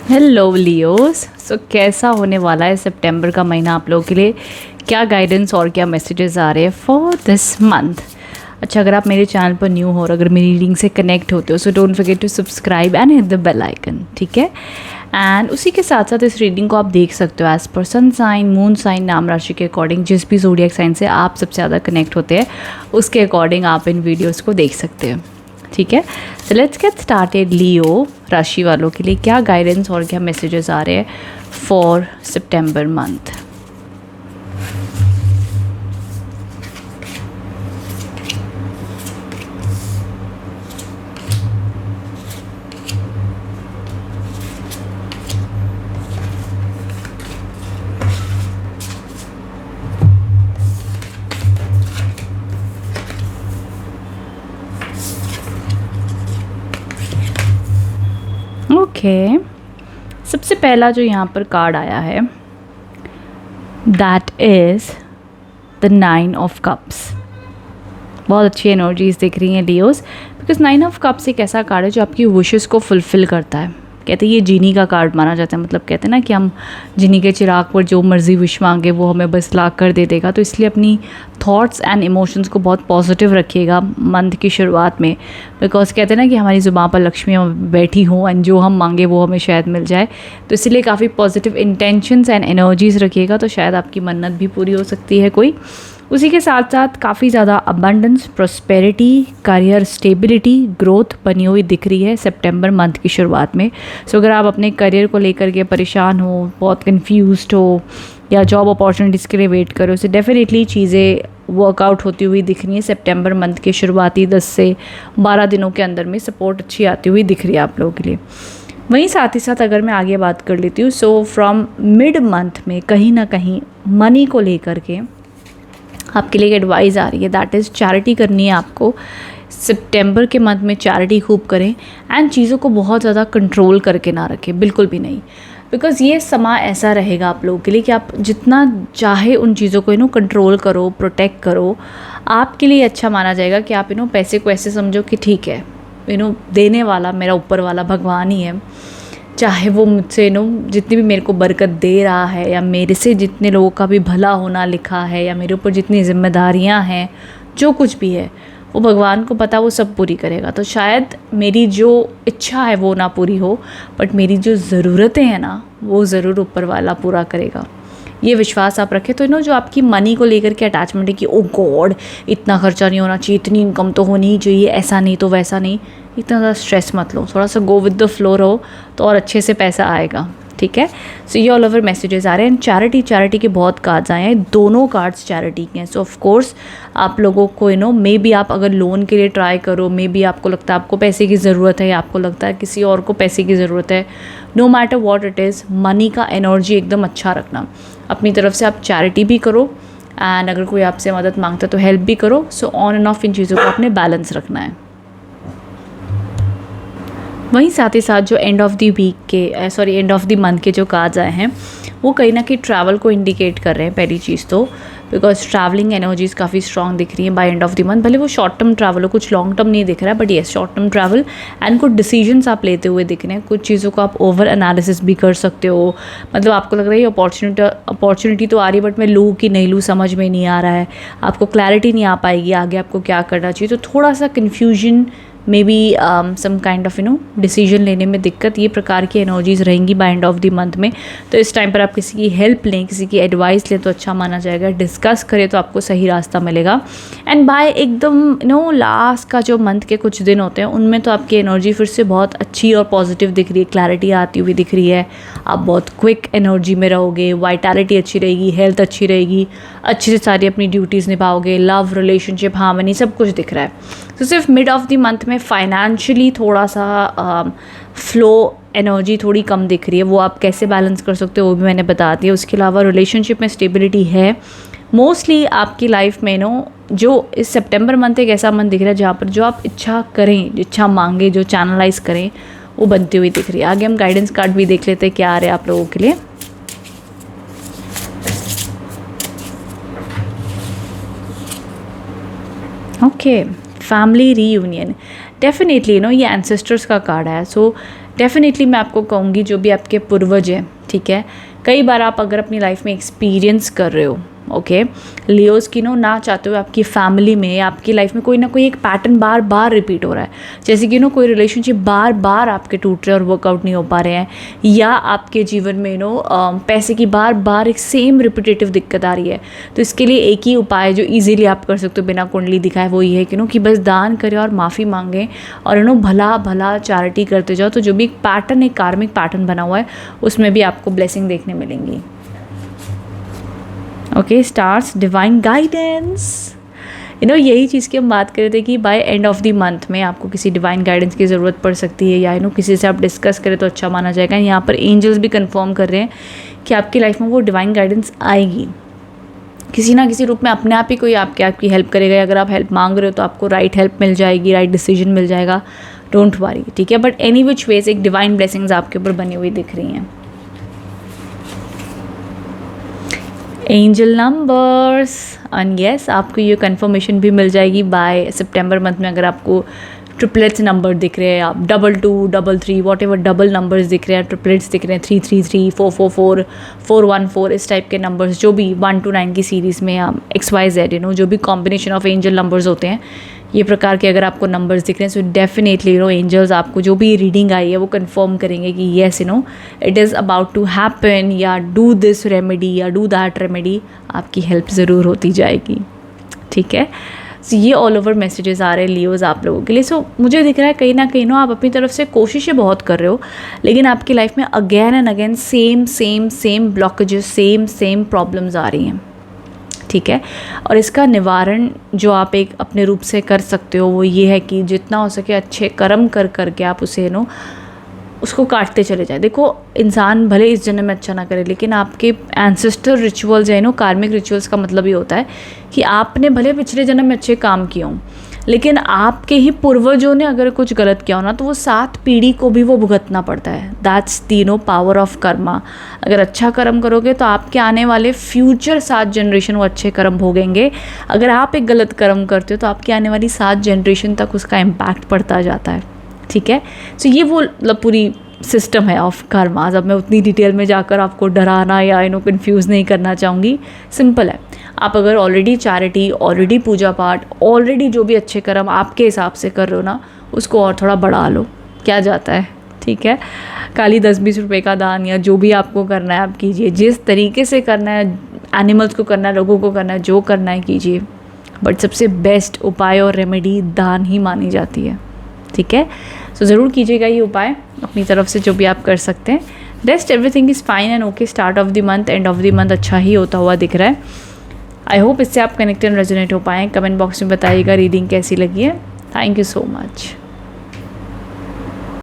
Hello Leos. सो कैसा होने वाला है सितंबर का महीना आप लोगों के लिए? क्या गाइडेंस और क्या मैसेजेस आ रहे हैं फॉर दिस मंथ? अच्छा, अगर आप मेरे चैनल पर न्यू हो और अगर मेरी रीडिंग से कनेक्ट होते हो so don't forget to subscribe and hit the bell icon, ठीक है? एंड उसी के साथ साथ इस रीडिंग को आप देख सकते हो as per sun sign, moon sign, नाम राशि के अकॉर्डिंग। जिस भी ज़ोडिएक साइन से आप सबसे ज़्यादा कनेक्ट होते हैं उसके अकॉर्डिंग आप इन वीडियोज़ को देख सकते हो, ठीक है? तो लेट्स गेट स्टार्टेड। लियो राशि वालों के लिए क्या गाइडेंस और क्या मैसेजेस आ रहे हैं फॉर सितंबर मंथ? ओके, सबसे पहला जो यहाँ पर कार्ड आया है that is the 9 of cups. बहुत अच्छी एनर्जीज दिख रही हैं लियोस, बिकॉज 9 ऑफ कप्स एक ऐसा कार्ड है जो आपकी विशेस को फुलफ़िल करता है। कहते हैं ये जीनी का कार्ड माना जाता है, मतलब कहते हैं ना कि हम जीनी के चिराग पर जो मर्ज़ी विश मांगे वो हमें बस ला कर दे देगा। तो इसलिए अपनी थॉट्स एंड इमोशंस को बहुत पॉजिटिव रखिएगा मंथ की शुरुआत में, बिकॉज कहते हैं ना कि हमारी ज़ुबान पर लक्ष्मी बैठी हों एंड जो हम मांगे वो हमें शायद मिल जाए। तो इसलिए काफ़ी पॉजिटिव इंटेंशंस एंड एनर्जीज़ रखिएगा, तो शायद आपकी मन्नत भी पूरी हो सकती है कोई। उसी के साथ साथ काफ़ी ज़्यादा abundance, prosperity, career stability, growth बनी हुई दिख रही है सितंबर मंथ की शुरुआत में। सो अगर आप अपने करियर को लेकर के परेशान हो, बहुत कंफ्यूज्ड हो या जॉब अपॉर्चुनिटीज़ के लिए वेट करो, सो डेफिनेटली चीज़ें वर्कआउट होती हुई दिख रही हैं। सितंबर मंथ के शुरुआती 10 से 12 दिनों के अंदर में सपोर्ट अच्छी आती हुई दिख रही है आप लोगों के लिए। वहीं साथ ही साथ अगर मैं आगे बात कर लेती हूँ, सो फ्रॉम मिड मंथ में कहीं ना कहीं मनी को लेकर के आपके लिए एडवाइस आ रही है, दैट इज़ चैरिटी करनी है आपको। सितंबर के मंथ में चैरिटी खूब करें एंड चीज़ों को बहुत ज़्यादा कंट्रोल करके ना रखें, बिल्कुल भी नहीं। बिकॉज़ ये समा ऐसा रहेगा आप लोगों के लिए कि आप जितना चाहे उन चीज़ों को कंट्रोल करो, प्रोटेक्ट करो। आपके लिए अच्छा माना जाएगा कि आप पैसे को ऐसे समझो कि ठीक है, देने वाला मेरा ऊपर वाला भगवान ही है। चाहे वो मुझसे जितनी भी मेरे को बरकत दे रहा है या मेरे से जितने लोगों का भी भला होना लिखा है या मेरे ऊपर जितनी जिम्मेदारियां हैं, जो कुछ भी है वो भगवान को पता, वो सब पूरी करेगा। तो शायद मेरी जो इच्छा है वो ना पूरी हो, बट मेरी जो ज़रूरतें हैं ना वो ज़रूर ऊपर वाला पूरा करेगा। ये विश्वास आप रखें। तो जो आपकी मनी को लेकर के अटैचमेंट है कि ओ गॉड इतना खर्चा नहीं होना चाहिए, इतनी इनकम तो होनी ही चाहिए, ऐसा नहीं तो वैसा नहीं, इतना ज़्यादा स्ट्रेस मत लो, थोड़ा सा गो विद द फ्लो रहो तो और अच्छे से पैसा आएगा, ठीक है? सो ये ऑल ओवर मैसेजेस आ रहे हैं। एंड चैरिटी के बहुत कार्ड्स आए हैं, दोनों कार्ड्स चैरिटी के हैं। सो ऑफ कोर्स आप लोगों को मे बी आप अगर लोन के लिए ट्राई करो, मे बी आपको लगता है आपको पैसे की ज़रूरत है या आपको लगता है किसी और को पैसे की ज़रूरत है, no matter what it is, money का एनर्जी एकदम अच्छा रखना। अपनी तरफ से आप चैरिटी भी करो एंड अगर कोई आपसे मदद मांगता है तो हेल्प भी करो। सो ऑन एंड ऑफ इन चीज़ों को आपने बैलेंस रखना है। वहीं साथ ही साथ जो एंड ऑफ द वीक के एंड ऑफ द मंथ के जो कार्ड्स आए हैं वो कहीं ना कहीं ट्रैवल को इंडिकेट कर रहे हैं। पहली चीज़ तो बिकॉज ट्रैवलिंग एनर्जीज काफ़ी स्ट्रॉन्ग दिख रही हैं by end of the month. भले वो शॉर्ट टर्म ट्रैवल हो, कुछ लॉन्ग टर्म नहीं दिख रहा है, but yes short term travel and कुछ डिसीजंस आप लेते हुए दिख रहे हैं। कुछ चीज़ों को आप ओवर एनालिसिस भी कर सकते हो, मतलब आपको लग रहा है ये अपॉर्चुनिटी तो आ रही है बट मैं लूँ कि नहीं लूँ समझ में नहीं आ रहा है, आपको क्लैरिटी नहीं आ पाएगी आगे आपको क्या करना चाहिए। तो थोड़ा सा confusion, maybe some kind of decision लेने में दिक्कत, ये प्रकार की एनर्जीज रहेंगी by end of the month में। तो इस टाइम पर आप किसी की हेल्प लें, किसी की एडवाइस लें तो अच्छा माना जाएगा। डिस्कस करें तो आपको सही रास्ता मिलेगा। एंड बाय एकदम लास्ट का जो मंथ के कुछ दिन होते हैं उनमें तो आपकी एनर्जी फिर से बहुत अच्छी और पॉजिटिव दिख रही है, क्लैरिटी आती हुई दिख रही है। आप बहुत क्विक एनर्जी में रहोगे, वाइटैलिटी अच्छी रहेगी, हेल्थ अच्छी रहेगी, अच्छे से सारी अपनी ड्यूटीज़ निभाओगे, लव, रिलेशनशिप, हार्मनी सब कुछ दिख रहा है। तो सिर्फ मिड ऑफ द मंथ में फाइनेंशियली थोड़ा सा फ्लो एनर्जी थोड़ी कम दिख रही है, वो आप कैसे बैलेंस कर सकते हो वो भी मैंने बता दिया। उसके अलावा रिलेशनशिप में स्टेबिलिटी है मोस्टली आपकी लाइफ में। जो इस सितंबर मंथ एक ऐसा मंथ दिख रहा है जहाँ पर जो आप इच्छा करें, इच्छा मांगे, जो चैनलाइज करें वो बनती हुई दिख रही है। आगे हम गाइडेंस कार्ड भी देख लेते हैं क्या आ रहे हैं आप लोगों के लिए। ओके, फैमिली रीयूनियन, डेफिनेटली ये एंसेस्टर्स का कार्ड है। सो डेफिनेटली मैं आपको कहूँगी जो भी आपके पूर्वज हैं, ठीक है, कई बार आप अगर अपनी लाइफ में एक्सपीरियंस कर रहे हो, ओके, लियोज़ की ना चाहते हो आपकी फैमिली में या आपकी लाइफ में कोई ना कोई एक पैटर्न बार बार रिपीट हो रहा है, जैसे कि कोई रिलेशनशिप बार बार आपके टूट रहे और वर्कआउट नहीं हो पा रहे हैं, या आपके जीवन में पैसे की बार बार एक सेम रिपीटेटिव दिक्कत आ रही है, तो इसके लिए एक ही उपाय जो इजीली आप कर सकते हो बिना कुंडली दिखाए वो ये है कि बस दान करें और माफ़ी मांगें और भला भला चैरिटी करते जाओ, तो जो भी एक पैटर्न, एक कार्मिक पैटर्न बना हुआ है उसमें भी आपको ब्लेसिंग देखने मिलेंगी। ओके, स्टार्स डिवाइन गाइडेंस, यही चीज़ की हम बात कर रहे थे कि by end of the month में आपको किसी डिवाइन गाइडेंस की ज़रूरत पड़ सकती है, या किसी से आप डिस्कस करें तो अच्छा माना जाएगा। यहाँ पर एंजल्स भी कंफर्म कर रहे हैं कि आपकी लाइफ में वो डिवाइन गाइडेंस आएगी किसी ना किसी रूप में, अपने आप ही कोई आपकी हेल्प करेगा। अगर आप हेल्प मांग रहे हो तो आपको राइट हेल्प मिल जाएगी, राइट डिसीजन मिल जाएगा, डोंट वरी, ठीक है। बट एनी विच वेज एक डिवाइन ब्लेसिंग्स आपके ऊपर बनी हुई दिख रही हैं। एंजल नंबर्स, एंड यस, आपको ये कंफर्मेशन भी मिल जाएगी बाय सितंबर मंथ में। अगर आपको ट्रिपलेट्स नंबर दिख रहे हैं, आप 22, 33, वॉट एवर डबल नंबर्स दिख रहे हैं, ट्रिपलेट्स दिख रहे हैं, 333, 444, 414, इस टाइप के नंबर्स, जो भी 1 to 9 की सीरीज़ में या XYZ, जो भी कॉम्बिनेशन ऑफ एंजल नंबर्स होते हैं, ये प्रकार के अगर आपको नंबर्स दिख रहे हैं, सो डेफिनेटली एंजल्स आपको जो भी रीडिंग आई है वो कंफर्म करेंगे कि yes it is about to happen, या डू दिस रेमेडी या डू दैट रेमेडी, आपकी हेल्प ज़रूर होती जाएगी, ठीक है। सो ये ऑल ओवर मैसेजेस आ रहे हैं लियोज़ आप लोगों के लिए। सो मुझे दिख रहा है कहीं ना कहीं आप अपनी तरफ से कोशिशें बहुत कर रहे हो, लेकिन आपकी लाइफ में again and again same blockages, same problems आ रही हैं, ठीक है। और इसका निवारण जो आप एक अपने रूप से कर सकते हो वो ये है कि जितना हो सके अच्छे कर्म कर करके आप उसे उसको काटते चले जाए। देखो, इंसान भले इस जन्म में अच्छा ना करे, लेकिन आपके एंसेस्टर रिचुअल्स है कार्मिक रिचुअल्स का मतलब ये होता है कि आपने भले पिछले जन्म में अच्छे काम किए हों, लेकिन आपके ही पूर्वजों ने अगर कुछ गलत किया हो ना, तो वो 7 पीढ़ी को भी वो भुगतना पड़ता है। दैट्स तीनों पावर ऑफ कर्मा। अगर अच्छा कर्म करोगे तो आपके आने वाले फ्यूचर 7 जनरेशन वो अच्छे कर्म भोगेंगे। अगर आप एक गलत कर्म करते हो तो आपकी आने वाली 7 जनरेशन तक उसका इम्पैक्ट पड़ता जाता है, ठीक है। सो ये वो पूरी सिस्टम है ऑफ कर्मास। अब मैं उतनी डिटेल में जाकर आपको डराना या कंफ्यूज नहीं करना चाहूँगी। सिंपल है, आप अगर ऑलरेडी चैरिटी, ऑलरेडी पूजा पाठ, ऑलरेडी जो भी अच्छे कर्म आपके हिसाब से कर रहे हो ना, उसको और थोड़ा बढ़ा लो, क्या जाता है, ठीक है। खाली 10-20 रुपये का दान या जो भी आपको करना है आप कीजिए, जिस तरीके से करना है, एनिमल्स को करना है, लोगों को करना है, जो करना है कीजिए। बट सबसे बेस्ट उपाय और रेमेडी दान ही मानी जाती है, ठीक है। सो ज़रूर कीजिएगा ये उपाय अपनी तरफ से जो भी आप कर सकते हैं। Rest everything is fine and okay. Start of the month, and of the month अच्छा ही होता हुआ दिख रहा है। आई होप इससे आप कनेक्ट एंड रेजोनेट हो पाएँ। कमेंट बॉक्स में बताइएगा रीडिंग कैसी लगी है। Thank you so much.